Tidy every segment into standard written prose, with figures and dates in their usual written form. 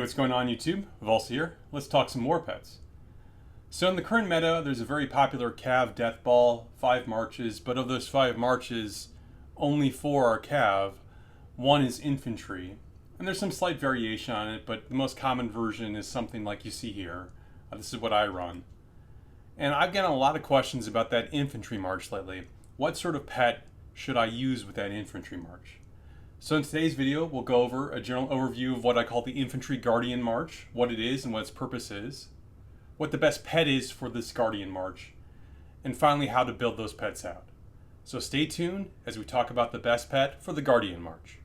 what's going on YouTube? Volsa here. Let's talk some Warpets. So in the current meta, there's a very popular Cav death ball, 5 marches, but of those 5 marches, only 4 are Cav, 1 is infantry, and there's some slight variation on it, but the most common version is something like you see here. This is what I run. And I've gotten a lot of questions about that infantry march lately. What sort of pet should I use with that infantry march? So in today's video, we'll go over a general overview of what I call the Infantry Guardian March, what it is and what its purpose is, what the best pet is for this Guardian March, and finally how to build those pets out. So stay tuned as we talk about the best pet for the Guardian March.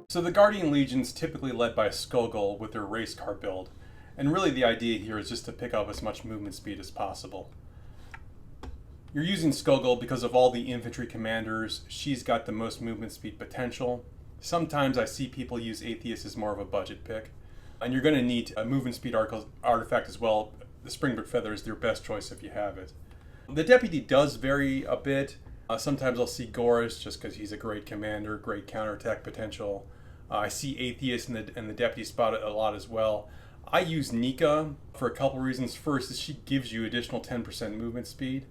So the Guardian Legion's typically led by a Skullgull with their race car build, and really the idea here is just to pick up as much movement speed as possible. You're using Skullgull because of all the infantry commanders. She's got the most movement speed potential. Sometimes I see people use Atheist as more of a budget pick. And you're going to need a movement speed artifact as well. The Springbrook Feather is your best choice if you have it. The Deputy does vary a bit. Sometimes I'll see Goris just because he's a great commander, great counterattack potential. I see Atheist and the Deputy spot a lot as well. I use Nika for a couple reasons. First is she gives you additional 10% movement speed.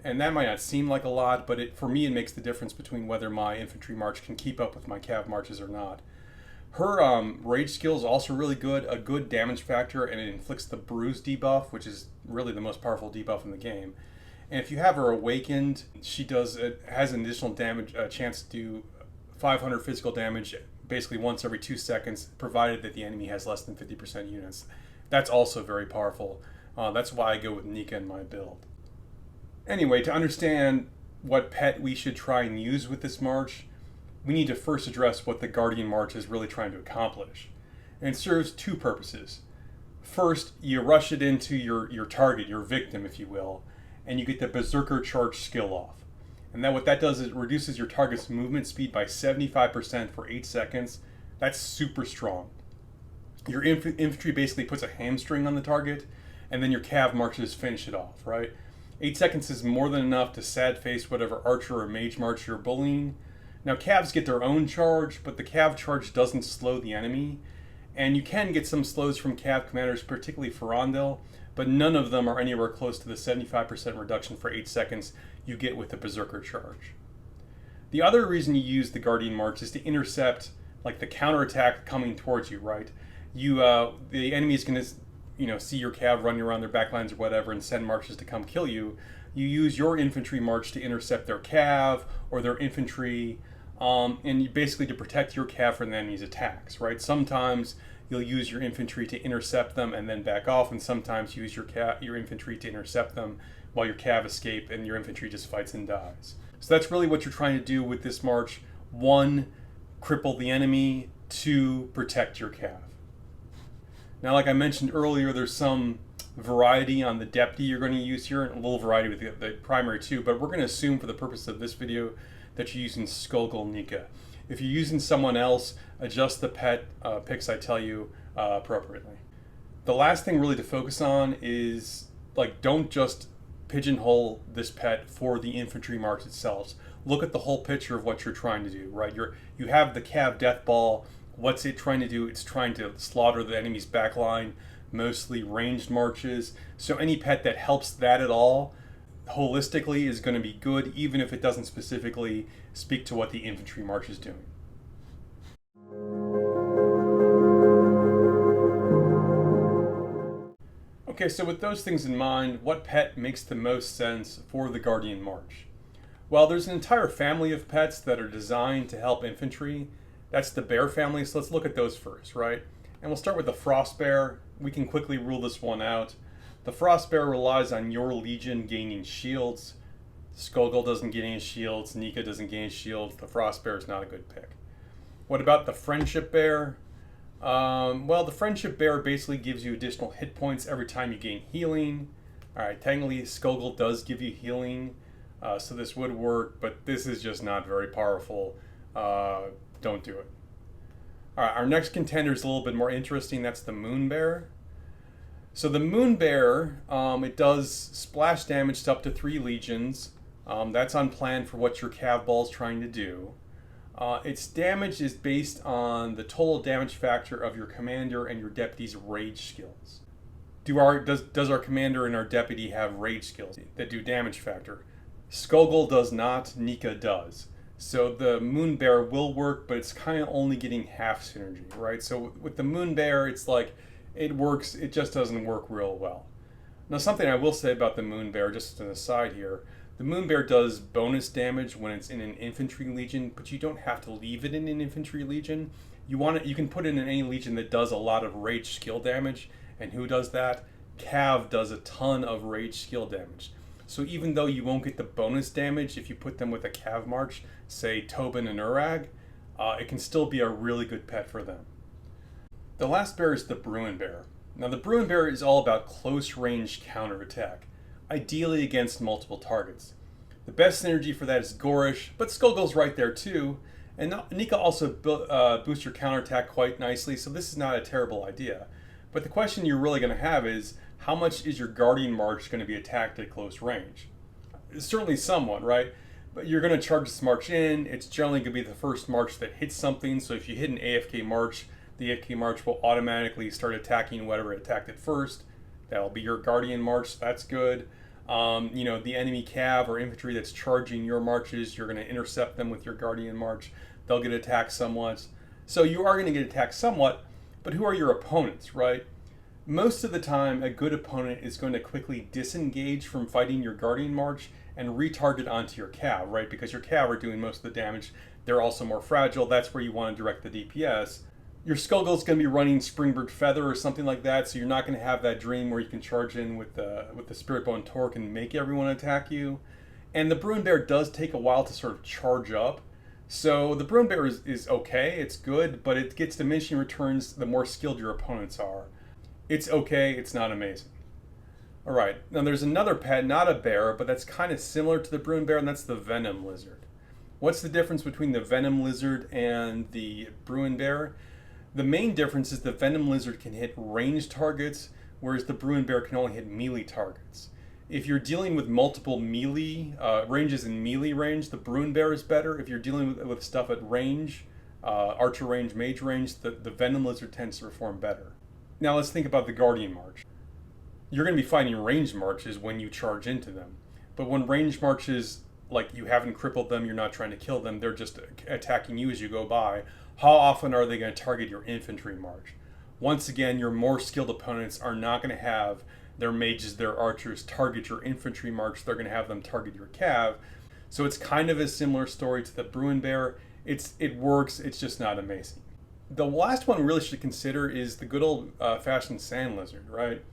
And that might not seem like a lot, but for me it makes the difference between whether my infantry march can keep up with my cav marches or not. Her rage skill is also really good, a good damage factor, and it inflicts the bruise debuff, which is really the most powerful debuff in the game. And if you have her awakened, has an additional damage chance to do 500 physical damage basically once every 2 seconds, provided that the enemy has less than 50% units. That's also very powerful. That's why I go with Nika in my build. Anyway, to understand what pet we should try and use with this march, we need to first address what the Guardian March is really trying to accomplish. And it serves 2 purposes. First, you rush it into your target, your victim, if you will, and you get the Berserker Charge skill off. And then what that does is it reduces your target's movement speed by 75% for 8 seconds. That's super strong. Your infantry basically puts a hamstring on the target, and then your cav marches finish it off, right? 8 seconds is more than enough to sad face whatever archer or mage march you're bullying. Now calves get their own charge, but the cav charge doesn't slow the enemy. And you can get some slows from cav commanders, particularly Ferondel, but none of them are anywhere close to the 75% reduction for 8 seconds you get with the Berserker charge. The other reason you use the Guardian March is to intercept like the counterattack coming towards you, right? The enemy is going to see your cav running around their backlines or whatever and send marches to come kill you. You use your infantry march to intercept their cav or their infantry, and basically to protect your cav from the enemy's attacks, right? Sometimes you'll use your infantry to intercept them and then back off, and sometimes use your infantry to intercept them while your cav escape and your infantry just fights and dies. So that's really what you're trying to do with this march. 1, cripple the enemy. 2, protect your cav. Now, like I mentioned earlier, there's some variety on the Deputy you're going to use here, and a little variety with the primary too, but we're going to assume for the purpose of this video that you're using Skullgull Nika. If you're using someone else, adjust the pet picks I tell you appropriately. The last thing really to focus on is, don't just pigeonhole this pet for the infantry march itself. Look at the whole picture of what you're trying to do, right? You have the cav death ball. What's it trying to do? It's trying to slaughter the enemy's backline, mostly ranged marches. So any pet that helps that at all, holistically, is going to be good, even if it doesn't specifically speak to what the infantry march is doing. Okay, so with those things in mind, what pet makes the most sense for the Guardian March? Well, there's an entire family of pets that are designed to help infantry. That's the bear family, so let's look at those first, right? And we'll start with the Frost Bear. We can quickly rule this one out. The Frost Bear relies on your Legion gaining shields. Skullgull doesn't get any shields, Nika doesn't gain shields. The Frost Bear is not a good pick. What about the Friendship Bear? Well, the Friendship Bear basically gives you additional hit points every time you gain healing. Alright, technically Skullgull does give you healing, so this would work, but this is just not very powerful. Don't do it. Alright, our next contender is a little bit more interesting. That's the Moon Bear. So the Moon Bear, it does splash damage to up to 3 legions. That's on plan for what your cav ball is trying to do. Its damage is based on the total damage factor of your commander and your deputy's rage skills. Does our commander and our deputy have rage skills that do damage factor? Skogul does not, Nika does. So the Moon Bear will work, but it's kind of only getting half synergy, right? So with the Moon Bear, it's like, it works, it just doesn't work real well. Now something I will say about the Moon Bear, just as an aside here, the Moon Bear does bonus damage when it's in an infantry legion, but you don't have to leave it in an infantry legion. You can put it in any legion that does a lot of rage skill damage, and who does that? Cav does a ton of rage skill damage. So even though you won't get the bonus damage if you put them with a Cav March, say Tobin and Urag, it can still be a really good pet for them. The last bear is the Bruin Bear. Now the Bruin Bear is all about close range counterattack, ideally against multiple targets. The best synergy for that is Gorish, but Skogul's right there too, and Nika also boosts your counterattack quite nicely, so this is not a terrible idea. But the question you're really going to have is, how much is your Guardian March going to be attacked at close range? Certainly somewhat, right? But you're going to charge this march in. It's generally going to be the first march that hits something. So if you hit an AFK march, the AFK march will automatically start attacking whatever it attacked at first. That'll be your Guardian March. That's good. The enemy cav or infantry that's charging your marches, you're going to intercept them with your Guardian March. They'll get attacked somewhat. So you are going to get attacked somewhat, but who are your opponents, right? Most of the time, a good opponent is going to quickly disengage from fighting your Guardian March and retarget onto your cav, right? Because your cav are doing most of the damage. They're also more fragile. That's where you want to direct the DPS. Your Skogul's going to be running Springbird Feather or something like that, so you're not going to have that dream where you can charge in with the Spiritbone Torque and make everyone attack you. And the Bruin Bear does take a while to sort of charge up. So the Bruin Bear is okay, it's good, but it gets diminishing returns the more skilled your opponents are. It's okay, it's not amazing. Alright, now there's another pet, not a bear, but that's kind of similar to the Bruin Bear, and that's the Venom Lizard. What's the difference between the Venom Lizard and the Bruin Bear? The main difference is the Venom Lizard can hit ranged targets, whereas the Bruin Bear can only hit melee targets. If you're dealing with multiple melee ranges in melee range, the Bruin Bear is better. If you're dealing with stuff at range, archer range, mage range, the Venom Lizard tends to perform better. Now let's think about the Guardian March. You're going to be fighting ranged marches when you charge into them. But when ranged marches, like you haven't crippled them, you're not trying to kill them, they're just attacking you as you go by, how often are they going to target your infantry march? Once again, your more skilled opponents are not going to have their mages, their archers target your infantry march. They're going to have them target your cav. So it's kind of a similar story to the Bruin Bear. It works, it's just not amazing. The last one we really should consider is the good old-fashioned Sand Lizard, right?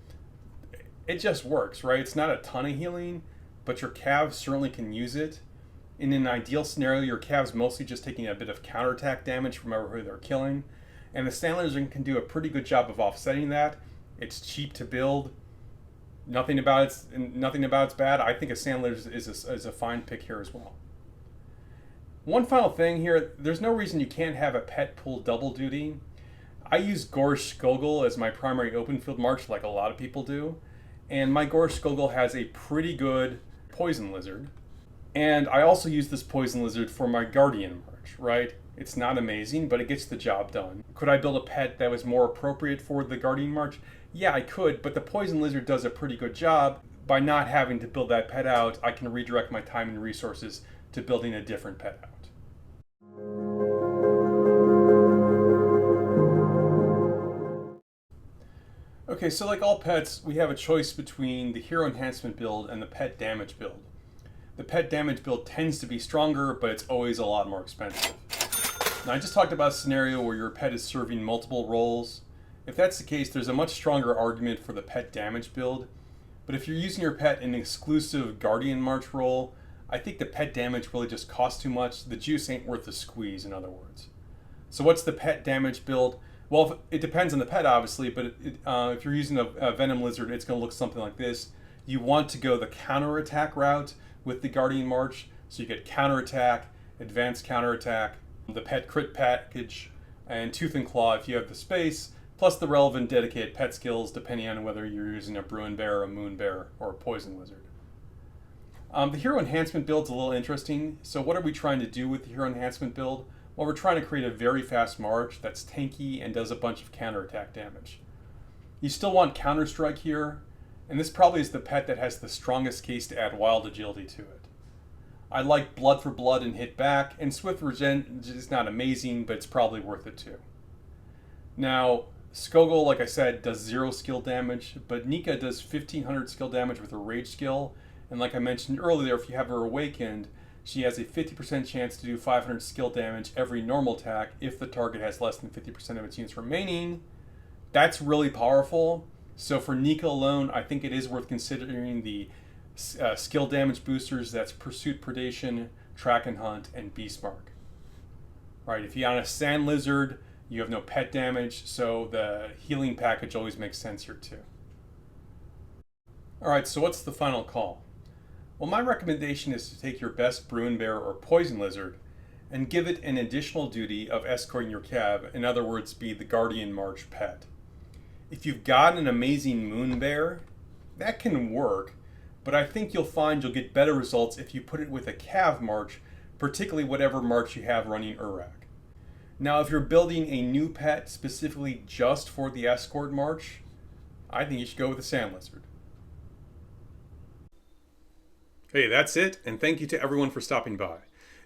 It just works, right? It's not a ton of healing, but your calves certainly can use it. In an ideal scenario, your calves mostly just taking a bit of counterattack damage from whoever they're killing. And the Sand Lizard can do a pretty good job of offsetting that. It's cheap to build. Nothing about it's bad. I think a Sand Lizard is a fine pick here as well. One final thing here, there's no reason you can't have a pet pull double duty. I use Gorish Skogul as my primary open field march like a lot of people do. And my Gorish Skogul has a pretty good Poison Lizard. And I also use this Poison Lizard for my Guardian March, right? It's not amazing, but it gets the job done. Could I build a pet that was more appropriate for the Guardian March? Yeah, I could, but the Poison Lizard does a pretty good job. By not having to build that pet out, I can redirect my time and resources to building a different pet out. Okay, so like all pets, we have a choice between the hero enhancement build and the pet damage build. The pet damage build tends to be stronger, but it's always a lot more expensive. Now, I just talked about a scenario where your pet is serving multiple roles. If that's the case, there's a much stronger argument for the pet damage build. But if you're using your pet in an exclusive Guardian March role, I think the pet damage really just costs too much. The juice ain't worth the squeeze, in other words. So what's the pet damage build? Well, it depends on the pet, obviously, but if you're using a Venom Lizard, it's going to look something like this. You want to go the counterattack route with the Guardian March, so you get counterattack, advanced counterattack, the pet crit package, and Tooth and Claw if you have the space, plus the relevant dedicated pet skills depending on whether you're using a Bruin Bear, a Moon Bear, or a Poison Lizard. The hero enhancement build's a little interesting. So what are we trying to do with the hero enhancement build? Well, we're trying to create a very fast march that's tanky and does a bunch of counterattack damage. You still want counter strike here, and this probably is the pet that has the strongest case to add wild agility to it. I like blood for blood and hit back, and swift regen is not amazing, but it's probably worth it too. Now, Skogul, like I said, does 0 skill damage, but Nika does 1500 skill damage with her rage skill, and like I mentioned earlier, if you have her awakened, she has a 50% chance to do 500 skill damage every normal attack if the target has less than 50% of its units remaining. That's really powerful. So for Nika alone, I think it is worth considering the skill damage boosters. That's Pursuit, Predation, Track and Hunt, and Beastmark. Right, if you're on a Sand Lizard, you have no pet damage, so the healing package always makes sense here too. Alright, so what's the final call? Well, my recommendation is to take your best Bruin Bear or Poison Lizard and give it an additional duty of escorting your cab, in other words, be the Guardian March pet. If you've got an amazing Moon Bear, that can work, but I think you'll find you'll get better results if you put it with a Cav March, particularly whatever March you have running Urag. Now, if you're building a new pet specifically just for the Escort March, I think you should go with the Sand Lizard. Hey, that's it, and thank you to everyone for stopping by.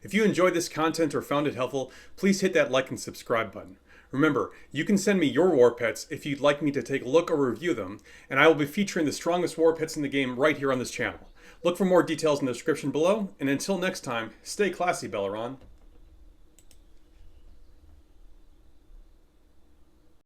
If you enjoyed this content or found it helpful, please hit that like and subscribe button. Remember, you can send me your war pets if you'd like me to take a look or review them, and I will be featuring the strongest war pets in the game right here on this channel. Look for more details in the description below, and until next time, stay classy, Belleron.